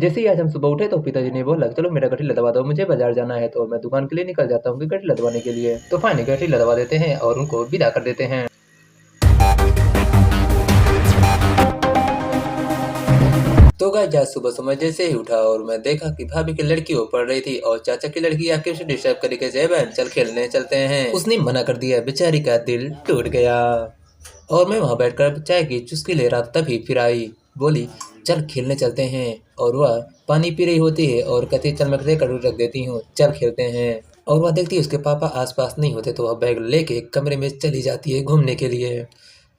जैसे ही आज हम सुबह उठे तो पिताजी ने बोला चलो मेरा गठरी लदवा दो, मुझे बाजार जाना है। तो मैं दुकान के लिए निकल जाता हूँ कि गठरी लदवाने के लिए। तो फाइनली गठरी लदवा देते हैं और उनको विदा कर देते हैं। तो गाइस आज सुबह सुबह जैसे ही उठा और मैं देखा कि भाभी की लड़की वो पढ़ रही थी और चाचा की लड़की आके उसे डिस्टर्ब करके जय बहन चल खेलने चलते हैं। उसने मना कर दिया, बेचारी का दिल टूट गया। और मैं वहाँ बैठकर चाय की चुस्की ले रहा था, तभी फिर आई, बोली चल खेलने चलते हैं। और वह पानी पी रही होती है और कहती है चल मैं कटोरी रख देती हूँ, चल खेलते हैं। और वह देखती है उसके पापा आसपास नहीं होते तो वह बैग लेके कमरे में चली जाती है घूमने के लिए।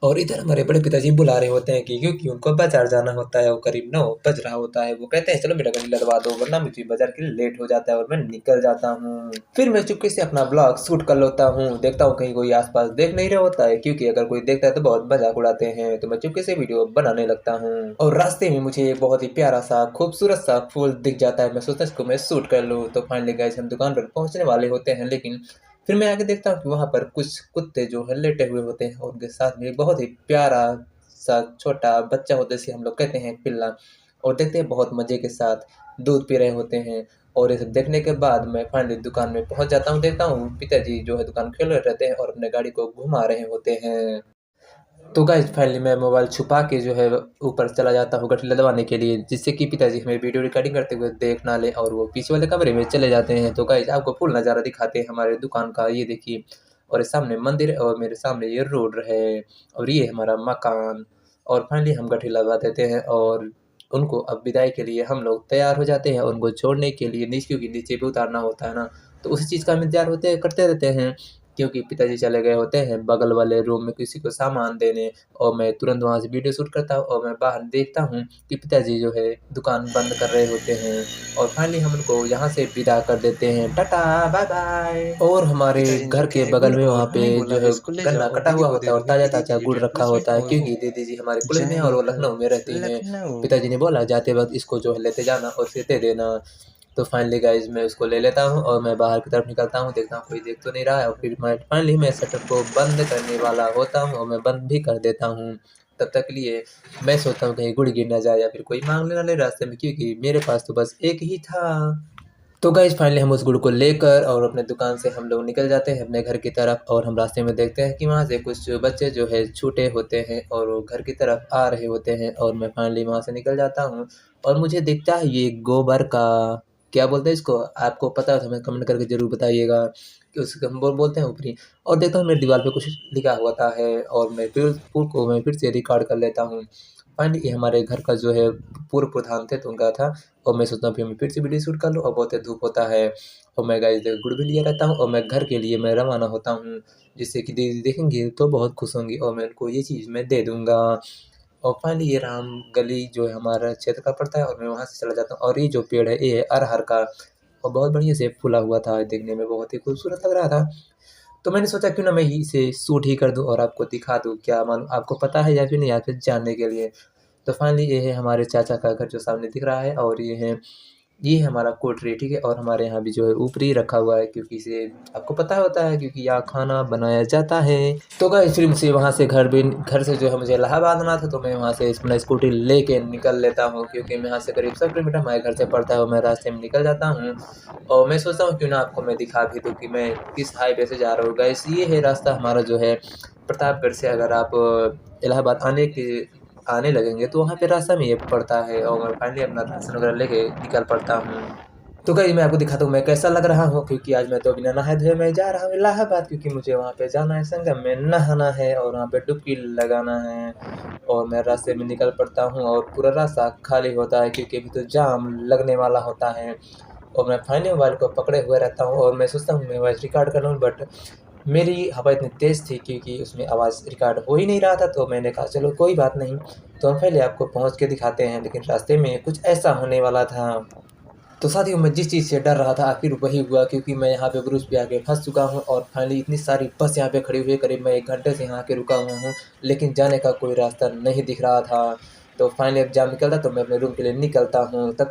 और इधर हमारे बड़े पिताजी बुला रहे होते हैं कि क्योंकि उनको बाजार जाना होता है और करीब 9 बज रहा होता है। वो कहते हैं चलो मेरा गाड़ी लदवा दो वरना मुझे बाजार के लिए लेट हो जाता है, और मैं निकल जाता हूँ। फिर मैं चुपके से अपना ब्लॉग शूट कर लेता हूँ, देखता हूँ कहीं कोई आसपास देख नहीं रहा होता है, क्योंकि अगर कोई देखता है तो बहुत मजाक उड़ाते हैं। तो मैं चुपके से वीडियो बनाने लगता हूँ और रास्ते में मुझे एक बहुत ही प्यारा सा खूबसूरत सा फूल दिख जाता है। मैं सोचता इसको मैं शूट कर लूँ। तो फाइनली गाइस हम दुकान पर पहुंचने वाले होते हैं, लेकिन फिर मैं आके देखता हूँ कि वहाँ पर कुछ कुत्ते जो है लेटे हुए होते हैं और उनके साथ में बहुत ही प्यारा सा छोटा बच्चा होता है, जिसे हम लोग कहते हैं पिल्ला। और देखते हैं बहुत मज़े के साथ दूध पी रहे होते हैं। और ये सब देखने के बाद मैं फाइनली दुकान में पहुँच जाता हूँ, देखता हूँ पिताजी जो है दुकान खोले रहते हैं और अपने गाड़ी को घुमा रहे होते हैं। तो गाइस फाइनली मैं मोबाइल छुपा के जो है ऊपर चला जाता हूँ गठरी लदवाने के लिए, जिससे कि पिताजी हमें वीडियो रिकॉर्डिंग करते हुए देख ना ले और वो पीछे वाले कमरे में चले जाते हैं। तो गाइस आपको फुल नज़ारा दिखाते हैं हमारे दुकान का, ये देखिए। और ये सामने मंदिर है और मेरे सामने ये रोड है और ये हमारा मकान। और फाइनली हम गठरी लगवा देते हैं और उनको अब विदाई के लिए हम लोग तैयार हो जाते हैं। उनको छोड़ने के लिए क्योंकि नीचे भी उतारना होता है ना, तो उसी चीज़ का हम इंतजार करते रहते हैं, क्योंकि पिताजी चले गए होते हैं बगल वाले रूम में किसी को सामान देने। और मैं तुरंत वहाँ से वीडियो शूट करता हूँ और मैं बाहर देखता हूँ कि पिताजी जो है दुकान बंद कर रहे होते हैं। और फाइनली हम उनको यहाँ से विदा कर देते हैं, टाटा बाय बाय। और हमारे पिताजी ने घर के रखे बगल गुड़ में वहाँ और पे हमें बोला जो कि है इसको ले गन्ना जाओ और कटा दीदी हुआ को दे होता है दो और क्योंकि ताज़ा दीदी ताज़ा गुड़ रिटायर्ड रखा पुलिस में होता है, और क्योंकि वो दीदी जी हमारे कुल में और वो जयनगर लखनऊ में रहती हैं। लखनऊ। पिताजी ने बोला जाते वक्त इसको जो है लेते जाना और फिर दे देना। तो फाइनली गाइस मैं उसको ले लेता हूँ और मैं बाहर की तरफ निकलता हूँ, देखता हूँ कोई देख तो नहीं रहा है। और फिर मैं फाइनली मैं शटर को बंद करने वाला होता हूँ और मैं बंद भी कर देता हूँ। तब तक के लिए मैं सोचता हूँ कहीं गुड़ गिर ना जाए या फिर कोई मांग लेना ले रास्ते में, क्योंकि मेरे पास तो बस एक ही था। तो गाइस फाइनली हम उस गुड़ को लेकर और अपने दुकान से हम लोग निकल जाते हैं अपने घर की तरफ। और हम रास्ते में देखते हैं कि वहाँ से कुछ बच्चे जो है छूटे होते हैं और वो घर की तरफ आ रहे होते हैं। और मैं फाइनली वहाँ से निकल जाता हूँ और मुझे दिखता है ये गोबर का, क्या बोलते हैं इसको, आपको पता है तो हमें कमेंट करके ज़रूर बताइएगा कि उसको हम बोलते हैं ऊपरी। और देखता हूँ मेरी दीवार पे कुछ लिखा हुआ था है और मैं फिर उस फूल को मैं फिर से रिकॉर्ड कर लेता हूँ। फाइनली ये हमारे घर का जो है पूर्व प्रधान थे तो उनका था। और मैं सोचता हूँ फिर मैं फिर से वीडियो शूट कर लूँ और बहुत धूप होता है। और मैं गाइस गुड़ भी लिए रहता हूँ और मैं घर के लिए मैं रवाना होता हूँ, जिससे कि दीदी देखेंगी तो बहुत खुश होंगी और मैं उनको ये चीज़ मैं दे दूँगा। और फाइनली ये राम गली जो है हमारा क्षेत्र का पड़ता है और मैं वहाँ से चला जाता हूँ। और ये जो पेड़ है ये है अरहर का और बहुत बढ़िया से फूला हुआ था, देखने में बहुत ही खूबसूरत लग रहा था। तो मैंने सोचा क्यों ना मैं ही इसे शूट ही कर दूँ और आपको दिखा दूँ, क्या मालूम आपको पता है या फिर नहीं, या फिर जानने के लिए। तो फाइनली ये है हमारे चाचा का घर जो सामने दिख रहा है और ये है हमारा कोटरी, ठीक है। और हमारे यहाँ भी जो है ऊपरी रखा हुआ है, क्योंकि इसे आपको पता होता है क्योंकि यहाँ खाना बनाया जाता है। तो गाइस फिर मुझे वहाँ से घर से जो है मुझे इलाहाबाद आना था, तो मैं वहाँ से अपना स्कूटी लेके निकल लेता हूँ, क्योंकि मैं यहाँ से करीब 100 किलोमीटर हमारे घर से पड़ता है और मैं रास्ते में निकल जाता हूँ। और मैं सोचता हूँ क्यों ना आपको मैं दिखा भी दूँ कि मैं किस हाईवे से जा रहा हूँ। गाइस ये है रास्ता हमारा जो है प्रतापगढ़ से, अगर आप इलाहाबाद आने लगेंगे तो वहाँ पे रास्ता में ये पड़ता है। और मैं फाइनली अपना राशन वगैरह लेके निकल पड़ता हूँ। तो गाइस मैं आपको दिखाता हूँ मैं कैसा लग रहा हूँ, क्योंकि आज मैं तो बिना नहाए धोए मैं जा रहा हूँ इलाहाबाद, क्योंकि मुझे वहाँ पे जाना है, संगम में नहाना है और वहाँ पे डुबकी लगाना है। और मैं रास्ते में निकल पड़ता हूँ और पूरा रास्ता खाली होता है, क्योंकि अभी तो जाम लगने वाला होता है। और मैं फाइनली मोबाइल को पकड़े हुए रहता हूँ और मैं सोचता हूँ मैं वॉइस रिकॉर्ड कर लूँ, बट मेरी हवा इतनी तेज़ थी क्योंकि उसमें आवाज़ रिकॉर्ड हो ही नहीं रहा था। तो मैंने कहा चलो कोई बात नहीं, तो हम पहले आपको पहुँच के दिखाते हैं। लेकिन रास्ते में कुछ ऐसा होने वाला था। तो साथियों मैं जिस चीज़ से डर रहा था आखिर वही हुआ, क्योंकि मैं यहाँ पे ब्रिज पे आके फँस चुका हूँ और फाइनली इतनी सारी बस यहाँ पे खड़ी हुई है, करीब मैं 1 घंटे से यहाँ आके रुका हुआ हूँ, लेकिन जाने का कोई रास्ता नहीं दिख रहा था। तो फाइनली अब जाम निकलता तो मैं अपने रूम के लिए निकलता हूँ। तब